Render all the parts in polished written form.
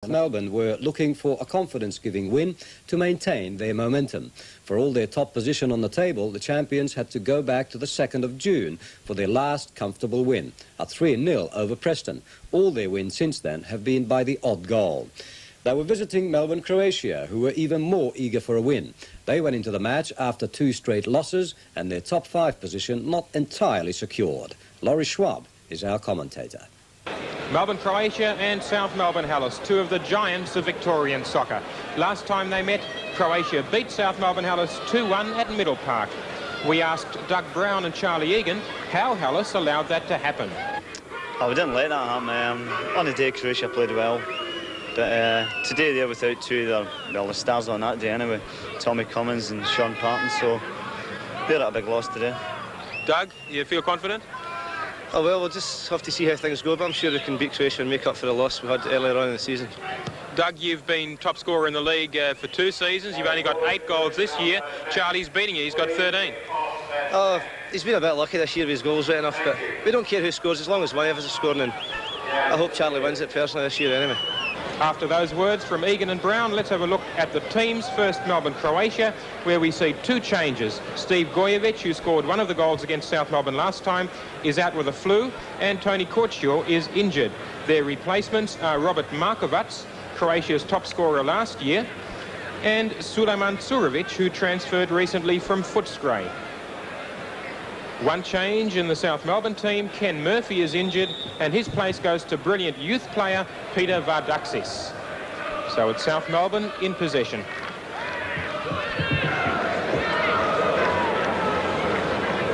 Melbourne were looking for a confidence-giving win to maintain their momentum. For all their top position on the table, the champions had to go back to the 2nd of June for their last comfortable win, a 3-0 over Preston. All their wins since then have been by the odd goal. They were visiting Melbourne Croatia, who were even more eager for a win. They went into the match after 2 straight losses and their top 5 position not entirely secured. Laurie Schwab is our commentator. Melbourne Croatia and South Melbourne Hellas, 2 of the giants of Victorian soccer. Last time they met, Croatia beat South Melbourne Hellas 2-1 at Middle Park. We asked Doug Brown and Charlie Egan how Hellas allowed that to happen. Oh, we didn't let that happen. On the day, Croatia played well. But today they're without 2 of the stars on that day anyway, Tommy Cummins and Sean Parton, so they're at a big loss today. Doug, you feel confident? Oh well, we'll just have to see how things go, but I'm sure we can beat Croatia and make up for the loss we had earlier on in the season. Doug, you've been top scorer in the league for 2 seasons. You've only got 8 goals this year. Charlie's beating you, he's got 13. Oh, he's been a bit lucky this year with his goals right enough, but we don't care who scores as long as one of us is scoring, and I hope Charlie wins it personally this year anyway. After those words from Egan and Brown, let's have a look at the teams. First, Melbourne Croatia, where we see 2 changes. Steve Gojevic, who scored 1 of the goals against South Melbourne last time, is out with a flu, and Tony Curcio is injured. Their replacements are Robert Markovac, Croatia's top scorer last year, and Suleiman Curovic, who transferred recently from Footscray. 1 change in the South Melbourne team. Ken Murphy is injured, and his place goes to brilliant youth player Peter Vardaxis. So it's South Melbourne in possession.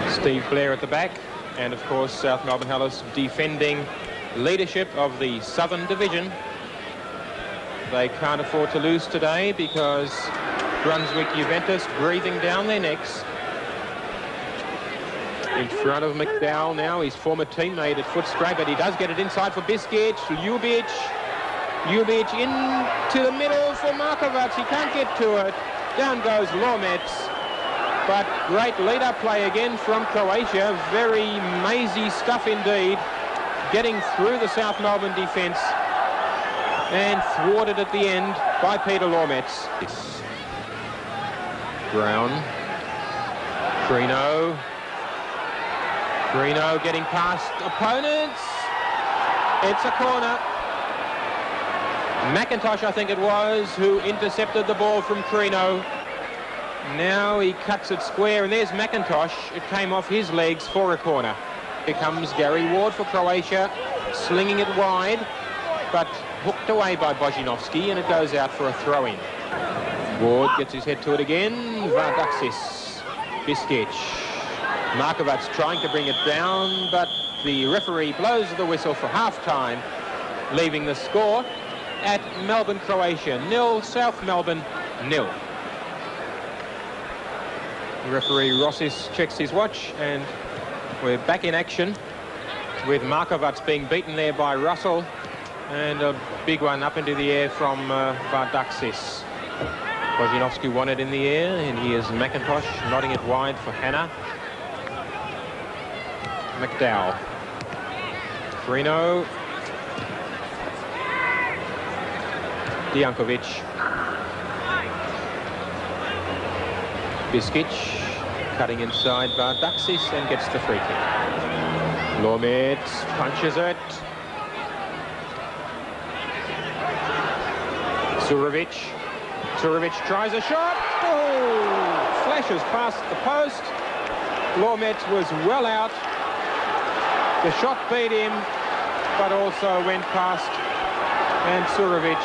Steve Blair at the back, and of course South Melbourne Hellas defending leadership of the Southern Division. They can't afford to lose today because Brunswick Juventus breathing down their necks. In front of McDowall now, his former teammate at Footscray, but he does get it inside for Biskic. Ljubic into the middle for Markovac. He can't get to it. Down goes Laumets. But great lead-up play again from Croatia. Very mazy stuff indeed. Getting through the South Melbourne defence and thwarted at the end by Peter Laumets. Brown. Crino getting past opponents. It's a corner. McIntosh, I think it was, who intercepted the ball from Crino. Now he cuts it square, and there's McIntosh. It came off his legs for a corner. Here comes Garry Ward for Croatia, slinging it wide, but hooked away by Bozinoski, and it goes out for a throw-in. Ward gets his head to it again. Vardaxis, Biskic. Markovac trying to bring it down, but the referee blows the whistle for half-time, leaving the score at Melbourne Croatia 0, South Melbourne 0. Referee Rossis checks his watch, and we're back in action with Markovac being beaten there by Russell, and a big one up into the air from Vardaxis. Bozinoski won it in the air, and here's McIntosh nodding it wide for Hanna. McDowall. Crino. Deankovic. Biskic cutting inside Vardaxis and gets the free kick. Laumets punches it. Curovic tries a shot. Oh! Flashes past the post. Laumets was well out. The shot beat him, but also went past. And Curovic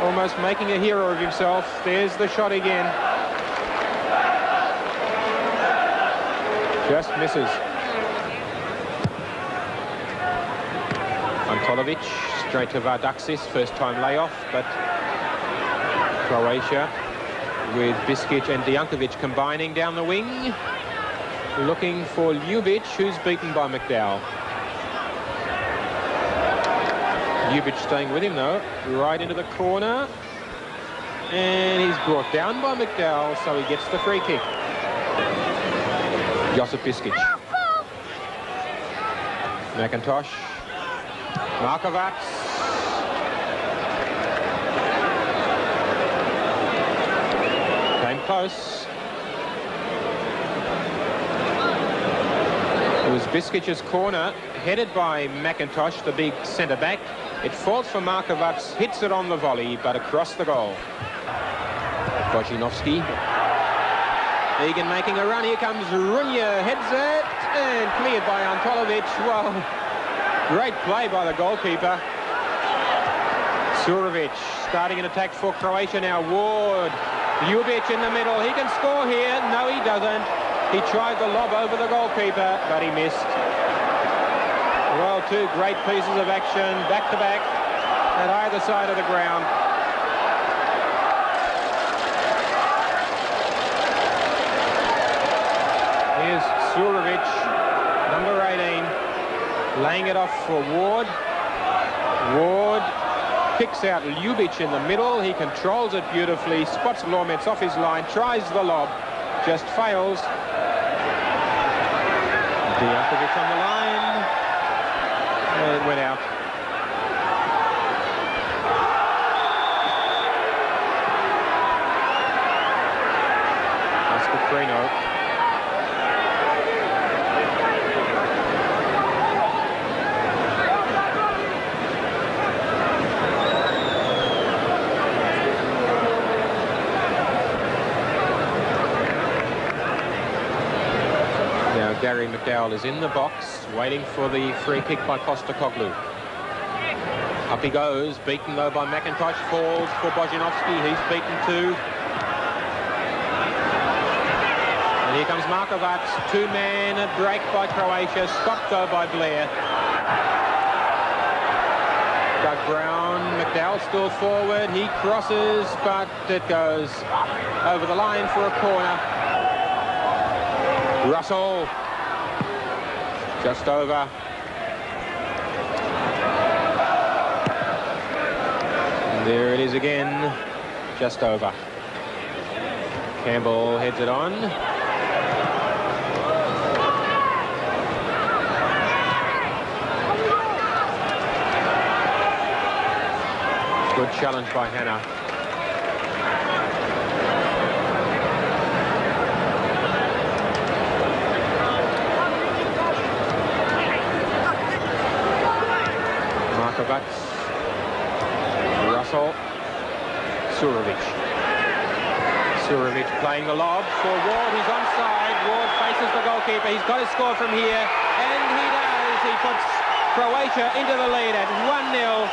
almost making a hero of himself. There's the shot again. Just misses. Antolovic straight to Vardaxis. First time layoff, but Croatia with Biskic and Deankovic combining down the wing. Looking for Ljubic, who's beaten by McDowall. Ljubic staying with him though, right into the corner. And he's brought down by McDowall, so he gets the free kick. Josip Biskic. McIntosh. Markovac. Biskic's corner, headed by McIntosh, the big centre-back. It falls for Markovac, hits it on the volley, but across the goal. Bozinoski. Egan making a run. Here comes Runje, heads it, and cleared by Antolovic. Well, great play by the goalkeeper. Curovic starting an attack for Croatia now. Ward. Ljubic in the middle. He can score here. No, he doesn't. He tried the lob over the goalkeeper, but he missed. Well, two great pieces of action, back-to-back, at either side of the ground. Here's Curovic, number 18, laying it off for Ward. Ward picks out Ljubic in the middle. He controls it beautifully, spots Laumets off his line, tries the lob, just fails. Deankovic on the line, and it went out. That's for Crino. Garry McDowall is in the box, waiting for the free kick by Postecoglou. Up he goes, beaten though by McIntosh, falls for Bozinoski, he's beaten too. And here comes Markovac, two-man break by Croatia, stopped though by Blair. Doug Brown, McDowall still forward, he crosses, but it goes over the line for a corner. Russell. Just over. And there it is again, just over. Campbell heads it on. Good challenge by Hanna. Markovac, Russell, Curovic. Curovic playing the lob for Ward, he's onside. Ward faces the goalkeeper, he's got to score from here, and he does. He puts Croatia into the lead at 1-0.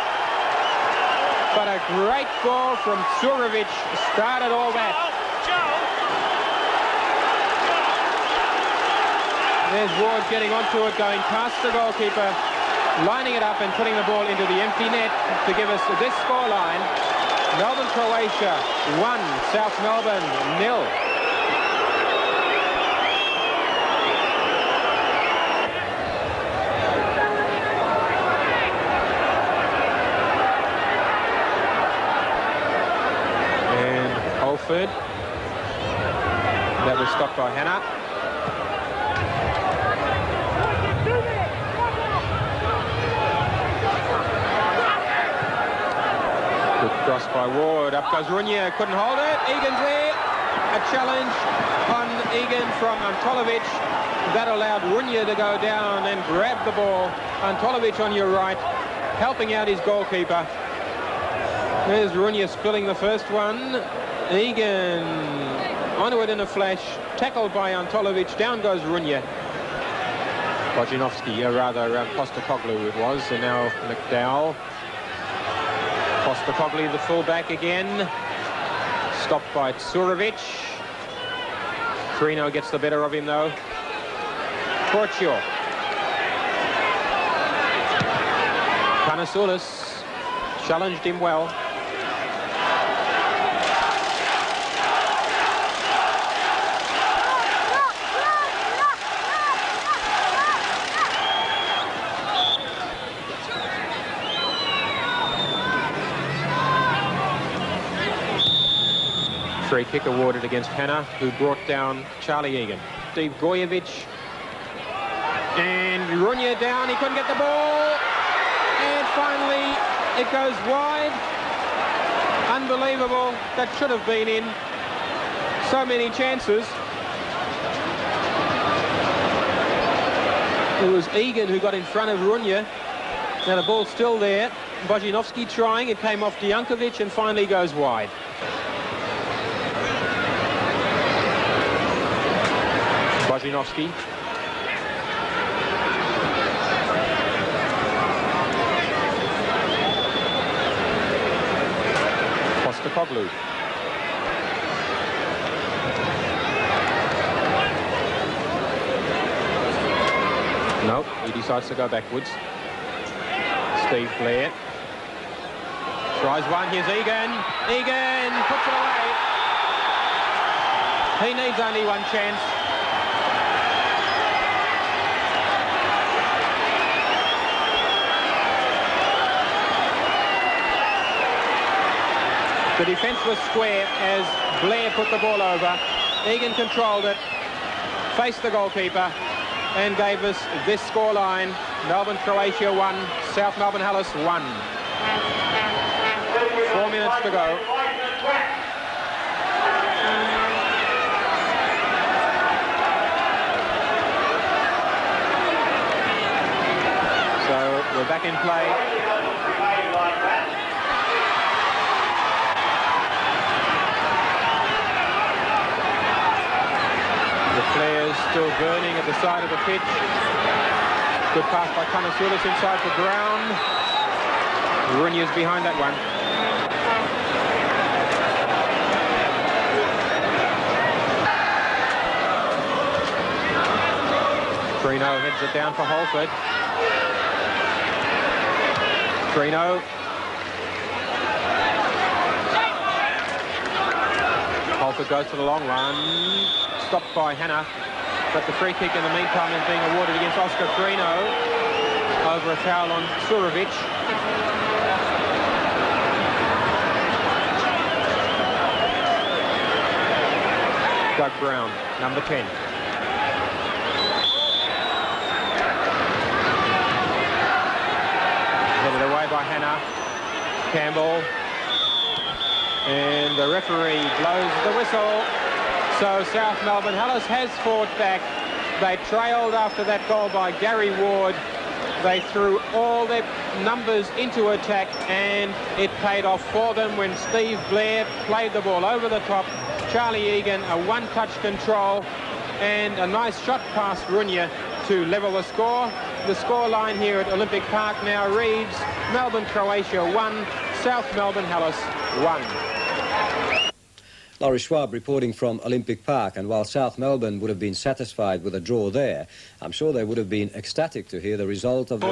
But a great ball from Curovic started all that. There's Ward getting onto it, going past the goalkeeper, lining it up and putting the ball into the empty net to give us this scoreline. Melbourne Croatia 1, South Melbourne 0. And Halford, that was stopped by Hanna. Cross by Ward, up goes Runje, couldn't hold it, Egan's there, a challenge on Egan from Antolovic, that allowed Runje to go down and grab the ball. Antolovic on your right, helping out his goalkeeper. There's Runje spilling the first one, Egan onto it in a flash, tackled by Antolovic, down goes Runje. Bozinoski, Postecoglou it was, and now McDowall. Postecoglou, the fullback again, stopped by Curovic. Crino gets the better of him though. Curcio. Kanesoulis challenged him well. Free kick awarded against Hanna, who brought down Charlie Egan. Deankovic, and Runje down, he couldn't get the ball, and finally it goes wide. Unbelievable, that should have been in. So many chances. It was Egan who got in front of Runje. Now the ball's still there. Bozinoski trying. It came off Deankovic and finally goes wide. Bozinoski. Postecoglou. No, he decides to go backwards. Steve Blair tries one. Here's Egan. Egan puts it away. He needs only one chance. The defence was square as Blair put the ball over. Egan controlled it, faced the goalkeeper, and gave us this scoreline. Melbourne Croatia 1, South Melbourne Hallis 1. 4 minutes to go. So we're back in play. Players still burning at the side of the pitch. Good pass by Kanesoulis inside the ground. Runje's behind that one. Crino heads it down for Halford. Crino. Halford goes to the long one. Stopped by Hanna, but the free kick in the meantime is being awarded against Oscar Crino over a foul on Curovic. Doug Brown, number 10. Headed away by Hanna. Campbell. And the referee blows the whistle. So South Melbourne Hallis has fought back. They trailed after that goal by Garry Ward. They threw all their numbers into attack and it paid off for them when Steve Blair played the ball over the top. Charlie Egan, a one-touch control and a nice shot past Runje to level the score. The score line here at Olympic Park now reads Melbourne Croatia 1, South Melbourne Hallis 1. Laurie Schwab reporting from Olympic Park, and while South Melbourne would have been satisfied with a draw there, I'm sure they would have been ecstatic to hear the result of the